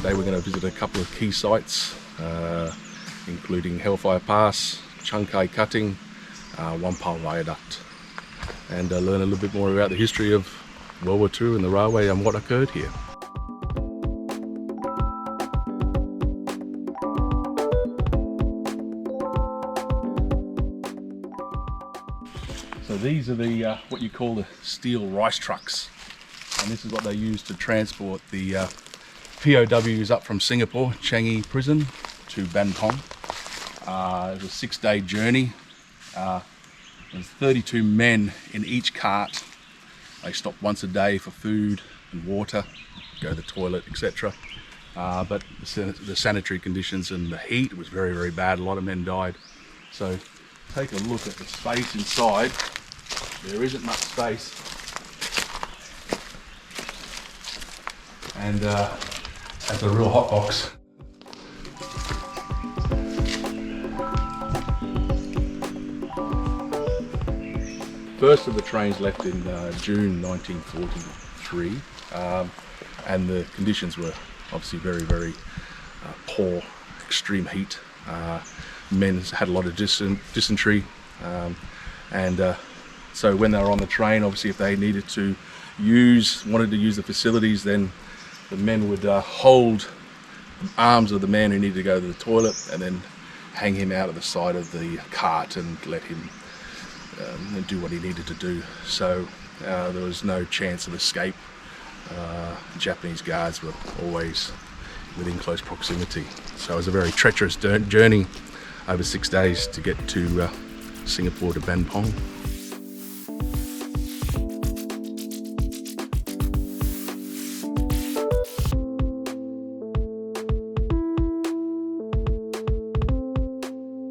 Today we're going to visit a couple of key sites, including Hellfire Pass, Chong Kai cutting, Wampo Viaduct, and learn a little bit more about the history of World War II and the railway and what occurred here. So these are the what you call the steel rice trucks, and this is what they use to transport the POWs up from Singapore, Changi prison, to Ban Pong. It was a 6-day journey. There's 32 men in each cart. They stopped once a day for food and water, go to the toilet, etc. But the sanitary conditions and the heat was very, very bad. A lot of men died. So take a look at the space inside. There isn't much space. And that's a real hot box. First of the trains left in June 1943, and the conditions were obviously very, very poor, extreme heat. Men had a lot of dysentery, and so when they were on the train, obviously if they wanted to use the facilities, then the men would hold the arms of the man who needed to go to the toilet and then hang him out at the side of the cart and let him do what he needed to do. So there was no chance of escape. Japanese guards were always within close proximity. So it was a very treacherous journey over 6 days to get to Singapore to Ban Pong.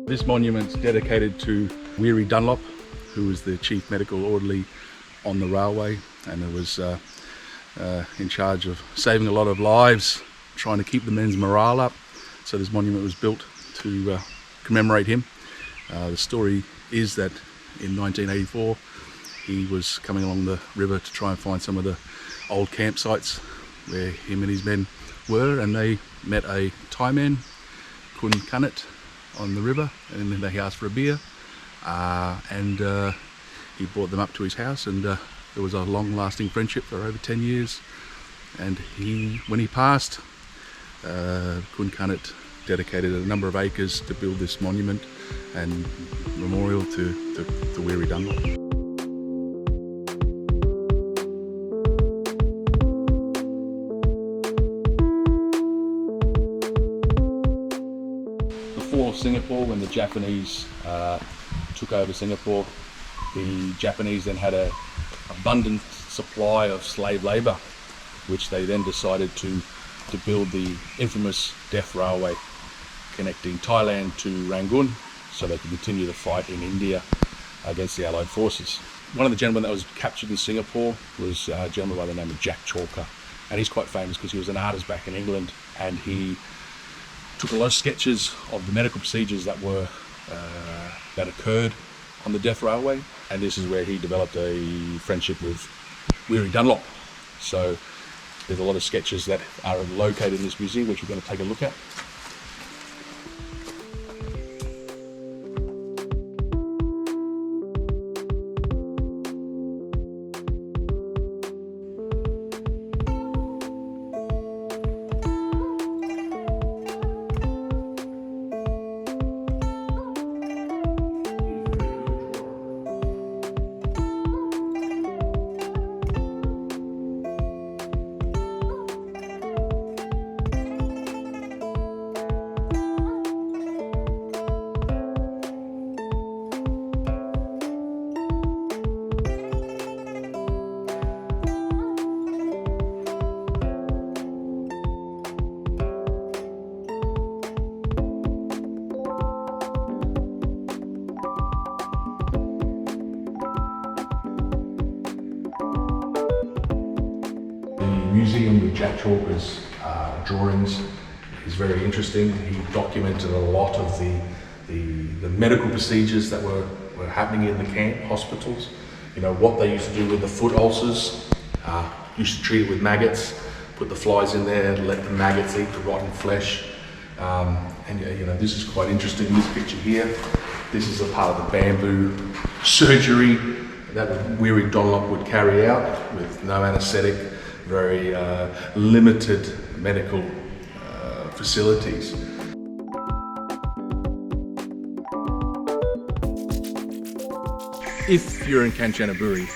This monument's dedicated to WWII Dunlop, who was the chief medical orderly on the railway, and it was in charge of saving a lot of lives, trying to keep the men's morale up. So this monument was built to commemorate him. The story is that in 1984 he was coming along the river to try and find some of the old campsites where him and his men were, and they met a Thai man, Kun Kanat, on the river, and then he asked for a beer, and he brought them up to his house, and there was a long-lasting friendship for over 10 years. And when he passed, Kun Kanat dedicated a number of acres to build this monument and memorial to the WWII Dunlop. Before Singapore, when the Japanese took over Singapore, the Japanese then had an abundant supply of slave labour, which they then decided to build the infamous Death Railway connecting Thailand to Rangoon, so they could continue the fight in India against the Allied forces. One of the gentlemen that was captured in Singapore was a gentleman by the name of Jack Chalker, and he's quite famous because he was an artist back in England, and he took a lot of sketches of the medical procedures that occurred on the Death Railway, and this is where he developed a friendship with WWII Dunlop. So there's a lot of sketches that are located in this museum, which we're going to take a look at. Museum with Jack Chalker's drawings is very interesting. He documented a lot of the medical procedures that were happening in the camp hospitals. You know, what they used to do with the foot ulcers, used to treat it with maggots, put the flies in there, let the maggots eat the rotten flesh. And you know, this is quite interesting, this picture here. This is a part of the bamboo surgery that Weary Dunlop would carry out with no anaesthetic, very limited medical facilities. If you're in Kanchanaburi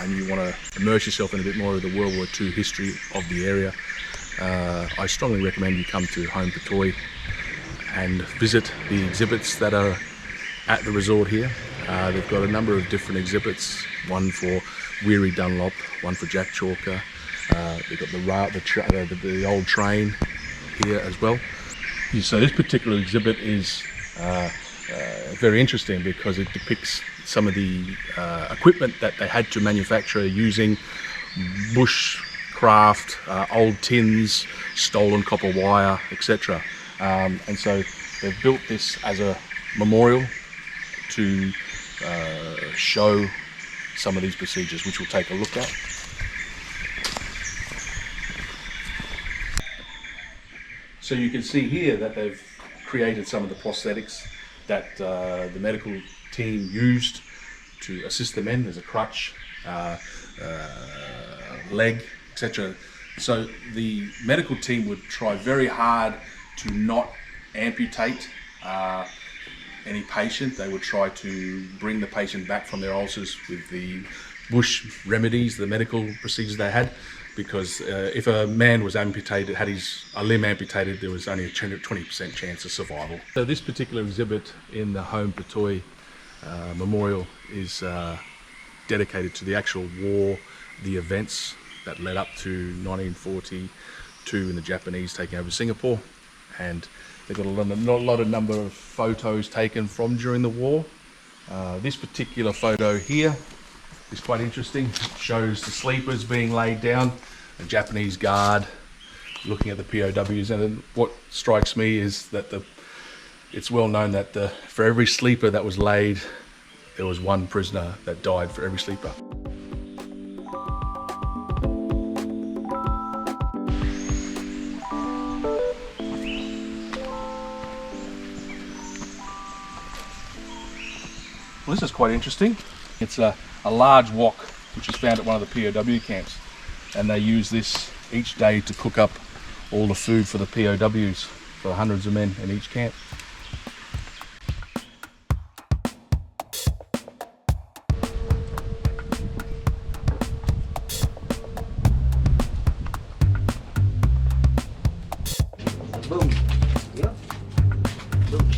and you want to immerse yourself in a bit more of the World War II history of the area, I strongly recommend you come to Home Phutoey and visit the exhibits that are at the resort here. They've got a number of different exhibits, one for Weary Dunlop, one for Jack Chalker. They've got the old train here as well. So this particular exhibit is very interesting because it depicts some of the equipment that they had to manufacture using bushcraft, old tins, stolen copper wire, etc. And so they've built this as a memorial to show some of these procedures, which we'll take a look at. So you can see here that they've created some of the prosthetics that the medical team used to assist the men. There's a crutch, leg, etc. So the medical team would try very hard to not amputate any patient. They would try to bring the patient back from their ulcers with the bush remedies, the medical procedures they had, because if a man was amputated, had a limb amputated, there was only a 20% chance of survival. So this particular exhibit in the Home Phutoey Memorial is dedicated to the actual war, the events that led up to 1942 and the Japanese taking over Singapore. And they've got a number of photos taken from during the war. This particular photo here is quite interesting. It shows the sleepers being laid down, a Japanese guard looking at the POWs. And what strikes me is that it's well known that for every sleeper that was laid, there was one prisoner that died for every sleeper. Well, this is quite interesting. It's a large wok which is found at one of the POW camps, and they use this each day to cook up all the food for the POWs, for hundreds of men in each camp. Boom. Yep. Boom.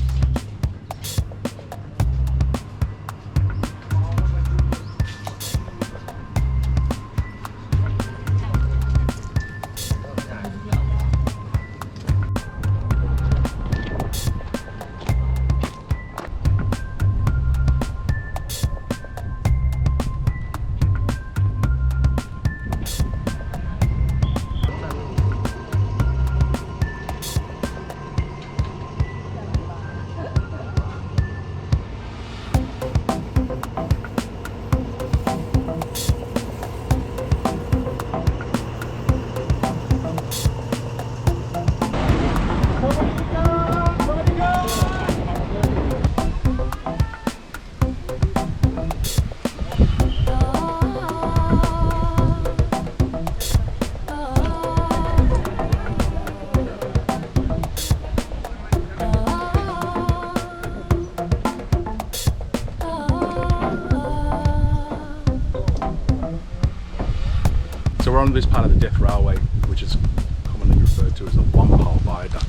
So we're on this part of the Death Railway, which is commonly referred to as the Wampo Viaduct.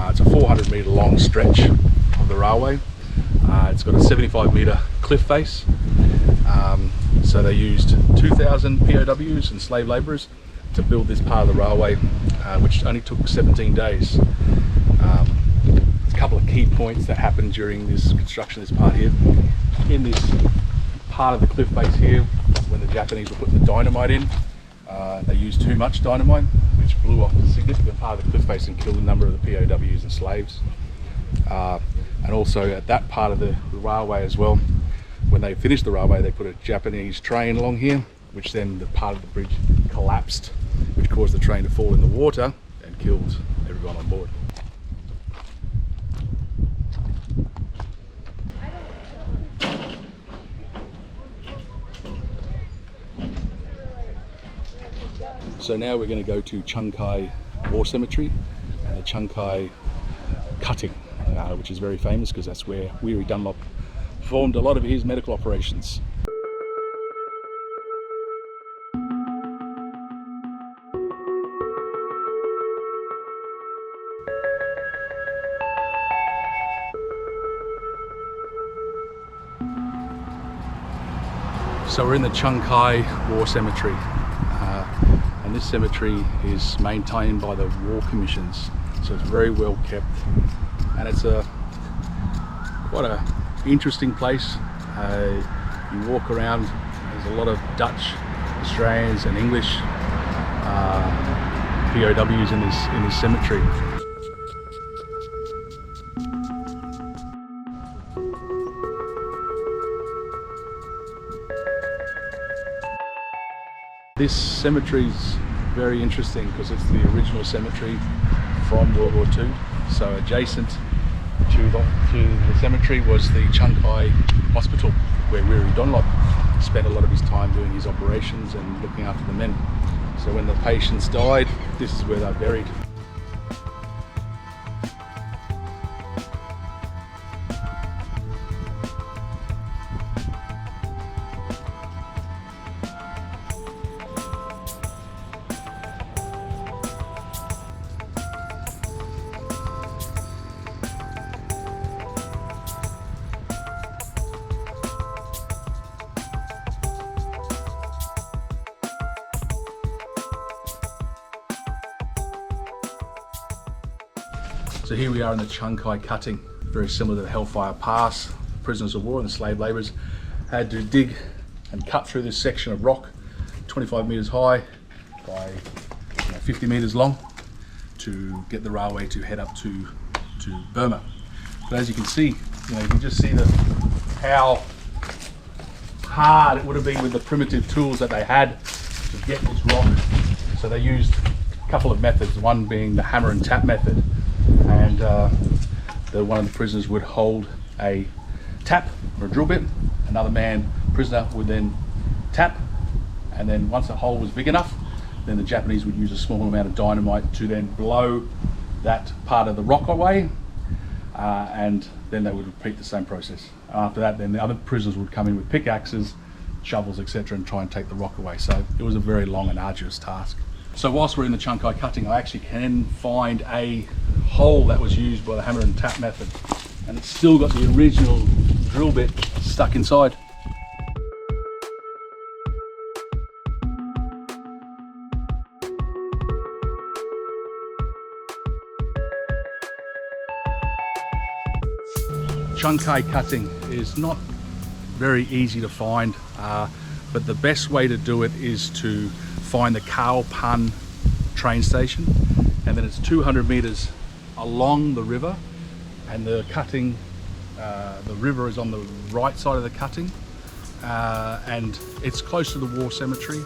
It's a 400 metre long stretch of the railway. It's got a 75 metre cliff face. So they used 2,000 POWs and slave labourers to build this part of the railway, which only took 17 days. A couple of key points that happened during this construction of this part here. In this part of the cliff face here, when the Japanese were putting the dynamite in, they used too much dynamite, which blew off a significant part of the cliff face and killed a number of the POWs and slaves. And also at that part of the railway as well, when they finished the railway, they put a Japanese train along here, which then the part of the bridge collapsed which caused the train to fall in the water and killed everyone on board. So now we're going to go to Chong Kai War Cemetery and the Chong Kai cutting, which is very famous because that's where Weary Dunlop performed a lot of his medical operations. So we're in the Chong Kai War Cemetery, and this cemetery is maintained by the War Commissions, so it's very well kept, and it's quite a interesting place. You walk around, there's a lot of Dutch, Australians and English POWs in this cemetery. This cemetery is very interesting because it's the original cemetery from World War II. So adjacent to the cemetery was the Chong Kai Hospital, where Weary Dunlop spent a lot of his time doing his operations and looking after the men. So when the patients died, this is where they're buried. So here we are in the Chong Kai cutting, very similar to the Hellfire Pass. Prisoners of war and slave labourers had to dig and cut through this section of rock, 25 metres high by 50 metres long, to get the railway to head up to Burma. But as you can see, you can just see how hard it would have been with the primitive tools that they had to get this rock. So they used a couple of methods, one being the hammer and tap method. And one of the prisoners would hold a tap or a drill bit, another prisoner would then tap, and then once the hole was big enough, then the Japanese would use a small amount of dynamite to then blow that part of the rock away, and then they would repeat the same process. After that, then the other prisoners would come in with pickaxes, shovels, etc., and try and take the rock away. So it was a very long and arduous task. So whilst we're in the Chong Kai cutting, I actually can find a hole that was used by the hammer and tap method, and it's still got the original drill bit stuck inside. Chong Kai cutting is not very easy to find, but the best way to do it is to find the Khao Pun Train Station, and then it's 200 metres along the river, and the cutting, the river is on the right side of the cutting, and it's close to the war cemetery.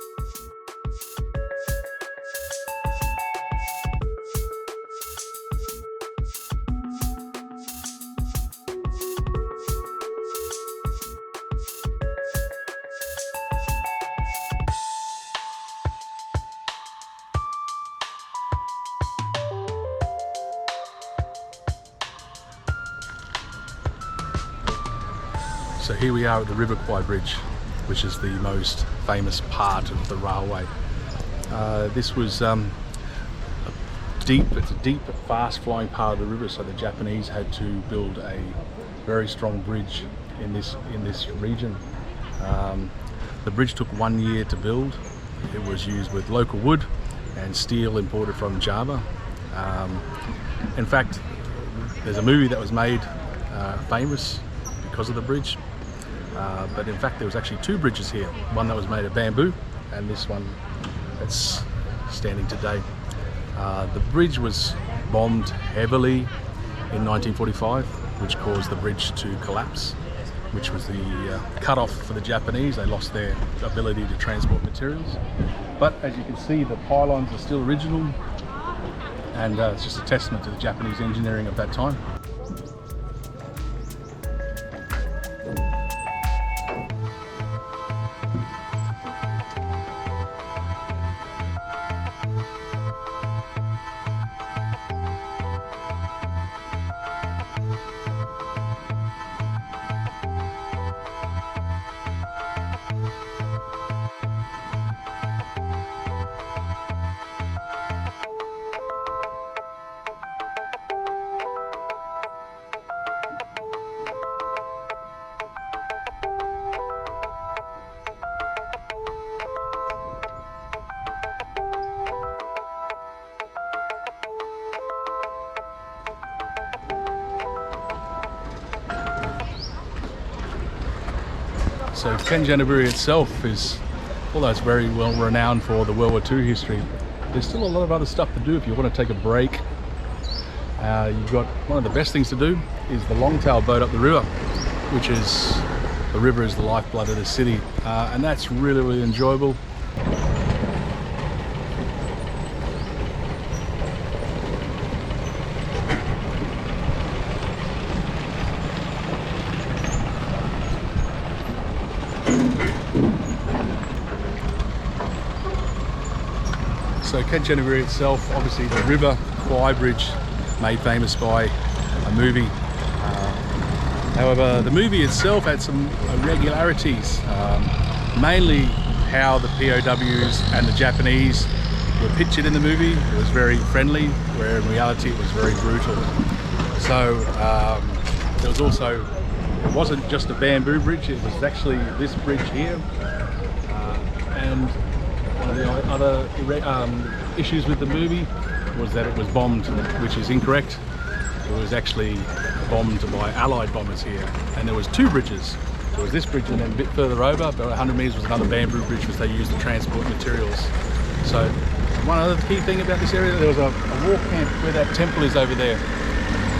So here we are at the River Khwae Bridge, which is the most famous part of the railway. This was it's a deep, fast flowing part of the river, so the Japanese had to build a very strong bridge in this region. The bridge took 1 year to build. It was used with local wood and steel imported from Java. In fact, there's a movie that was made famous because of the bridge. But in fact there was actually two bridges here, one that was made of bamboo and this one that's standing today. The bridge was bombed heavily in 1945, which caused the bridge to collapse, which was the cut-off for the Japanese. They lost their ability to transport materials. But as you can see, the pylons are still original, and it's just a testament to the Japanese engineering of that time. So Kanchanaburi itself is, although it's very well renowned for the World War II history, there's still a lot of other stuff to do if you want to take a break. You've got one of the best things to do is the Longtail Boat up the river, which is, the river is the lifeblood of the city, and that's really, really enjoyable. So Kanchanaburi itself, obviously the River Khwae Bridge, made famous by a movie. However, the movie itself had some irregularities, mainly how the POWs and the Japanese were pictured in the movie. It was very friendly, where in reality it was very brutal. So there was also, it wasn't just a bamboo bridge, it was actually this bridge here. And one of the other issues with the movie was that it was bombed, which is incorrect. It was actually bombed by Allied bombers here, and there was two bridges. There was this bridge, and then a bit further over, about 100 metres, was another bamboo bridge which they used to transport materials. So one other key thing about this area, there was a war camp where that temple is over there,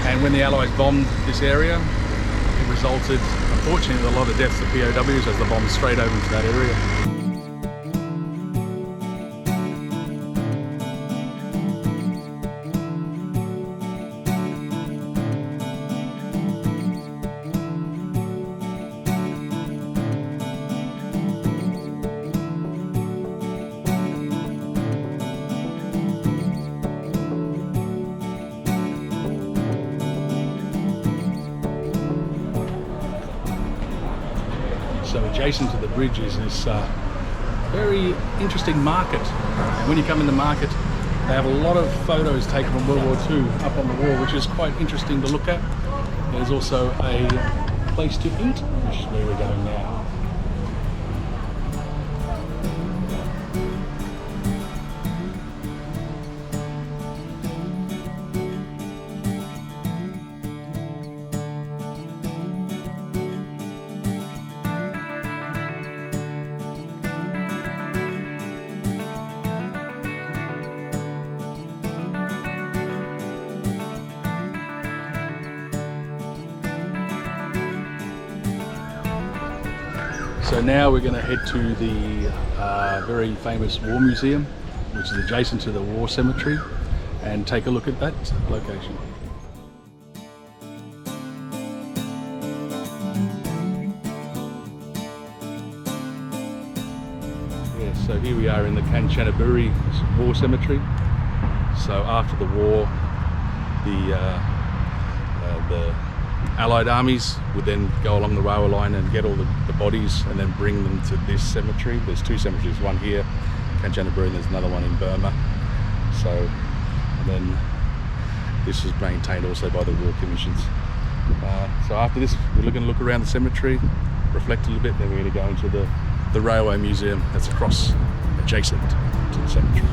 and when the Allies bombed this area, it resulted, unfortunately, in a lot of deaths of POWs as the bombs straight over into that area. So adjacent to the bridge is this very interesting market. And when you come in the market, they have a lot of photos taken from World War II up on the wall, which is quite interesting to look at. There's also a place to eat, which is where we're going now. So now we're going to head to the very famous War Museum, which is adjacent to the War Cemetery, and take a look at that location. Yeah, so here we are in the Kanchanaburi War Cemetery. So after the war, the Allied armies would then go along the railway line and get all the bodies and then bring them to this cemetery. There's two cemeteries, one here, Kanchanaburi, and there's another one in Burma. So, and then this was maintained also by the war commissions. So after this, we're going to look around the cemetery, reflect a little bit, then we're going to go into the railway museum that's across, adjacent to the cemetery.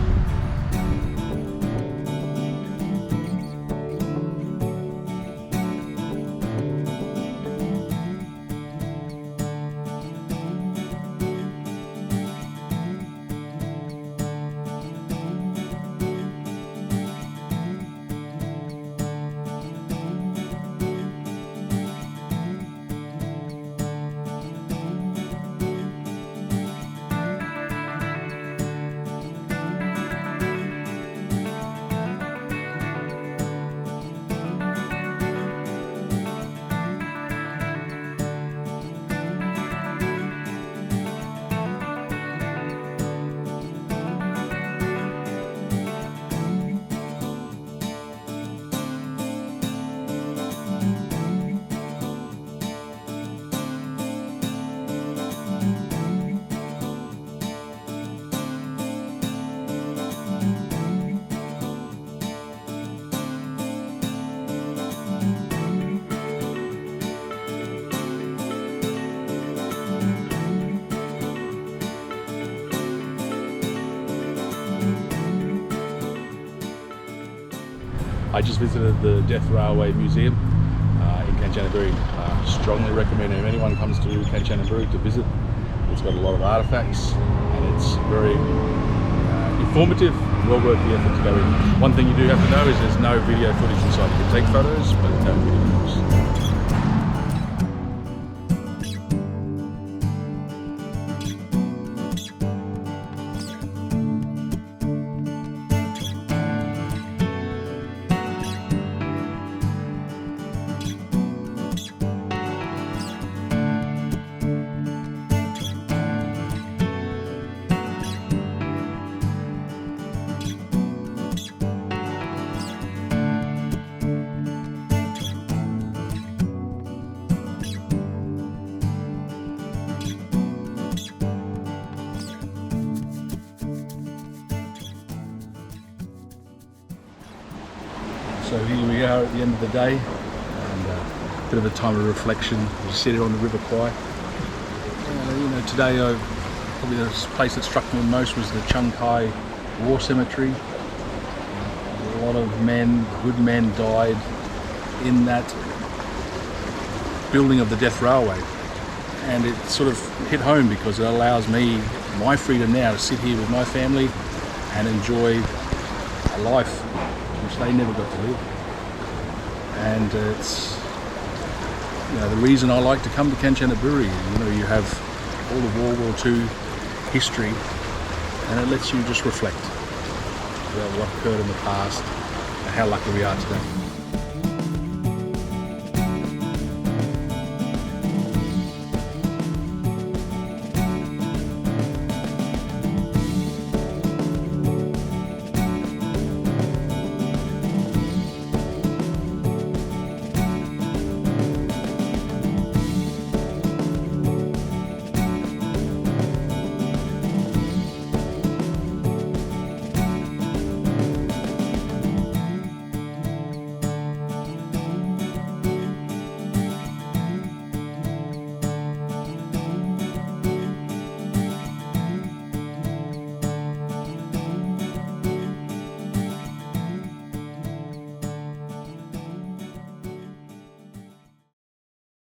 I just visited the Death Railway Museum in Kanchanaburi. Strongly recommend if anyone comes to Kanchanaburi to visit. It's got a lot of artifacts and it's very informative, well worth the effort to go in. One thing you do have to know is there's no video footage inside. You can take photos, but no videos. So here we are at the end of the day, and a bit of a time of reflection. We sit here on the River Khwae. Today probably the place that struck me most was the Chong Kai War Cemetery. A lot of good men died in that building of the Death Railway, and it sort of hit home because it allows me my freedom now to sit here with my family and enjoy a life which they never got to live. And it's the reason I like to come to Kanchanaburi. You have all the World War II history, and it lets you just reflect about what occurred in the past and how lucky we are today.